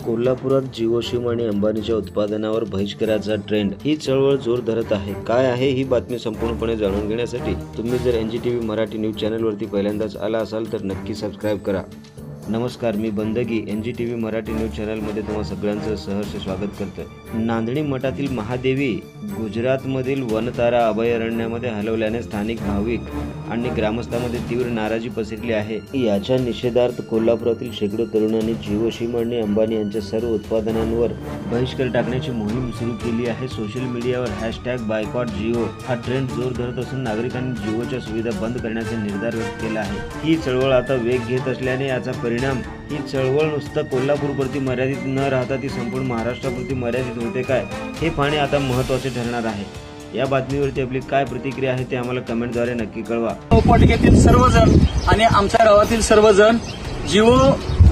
कोल्हापुरात जिओ सिम आणि अंबानीच्या उत्पादनावर बहिष्काराचा ट्रेंड ही चळवळ जोर धरत आहे. काय आहे ही बातमी संपूर्णपणे जाणून घेण्यासाठी तुम्ही जर एनजीटीव्ही मराठी न्यूज चॅनलवरती पहिल्यांदाच आला असाल तर नक्की सबस्क्राइब करा. नमस्कार, मी बंदगी एनजीटीव्ही मराठी न्यूज चॅनलमध्ये तुम्हा सगळ्यांचं सहर्ष स्वागत करतोय. नांदणी मठातील महादेवी गुजरातमधील वनतारा अभयारण्यामध्ये हलवल्याने स्थानिक भाविक आणि ग्रामस्थांमध्ये तीव्र नाराजी पसरली आहे. याच्या निषेधार्थ कोल्हापुरातील शेकडो तरुणांनी जिओ सिम आणि अंबानी यांच्या सर्व उत्पादनांवर बहिष्कार टाकण्याची मोहीम सुरू केली आहे. सोशल मीडियावर #बायकॉट जिओ हा ट्रेंड जोर धरत असून नागरिकांनी जिओच्या सुविधा बंद करण्याचा निर्धार व्यक्त केला आहे. ही चळवळ आता वेग घेत असल्याने याचा परिणाम ही चळवळ नुसतं कोल्हापूरपुरती मर्यादित न राहता ती संपूर्ण महाराष्ट्रापुरती मर्यादित होते काय हे पाहणे आता महत्त्वाचे ठरणार आहे. या बातमीवरती आपली काय प्रतिक्रिया आहे ते आम्हाला कमेंटद्वारे नक्की कळवा. पालिकेतील सर्वजण आणि आमच्या गावातील सर्वजण जिओ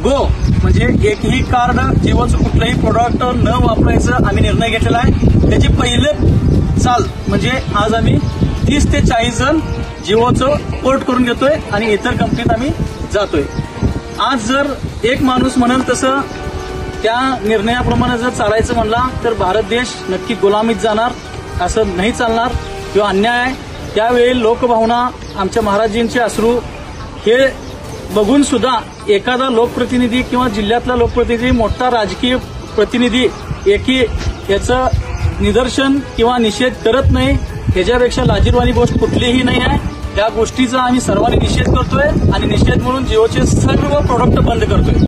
गो म्हणजे एकही कार्ड जिओचं कुठलंही प्रोडक्ट न वापरायचं आम्ही निर्णय घेतलेला आहे. त्याची पहिले चाल म्हणजे आज आम्ही 30 ते 40 जण जिओचं पोर्ट करून घेतोय आणि इतर कंपनीत आम्ही जातोय. आज जर एक माणूस म्हणाल तसं त्या निर्णयाप्रमाणे जर चालायचं म्हणला तर भारत देश नक्की गुलामीत जाणार, असं नाही चालणार किंवा अन्याय आहे. त्यावेळी लोकभावना आमच्या महाराजींचे अश्रू हे बघून सुद्धा एखादा लोकप्रतिनिधी किंवा जिल्ह्यातला लोकप्रतिनिधी मोठा राजकीय प्रतिनिधी एकी याचं निदर्शन किंवा निषेध करत नाही. ह्याच्यापेक्षा लाजिरवाणी गोष्ट कुठलीही नाही आहे. त्या गोष्टीचा आम्ही सर्वांनी निषेध करतोय आणि निषेध म्हणून जिओचे सर्व प्रोडक्ट बंद करतोय.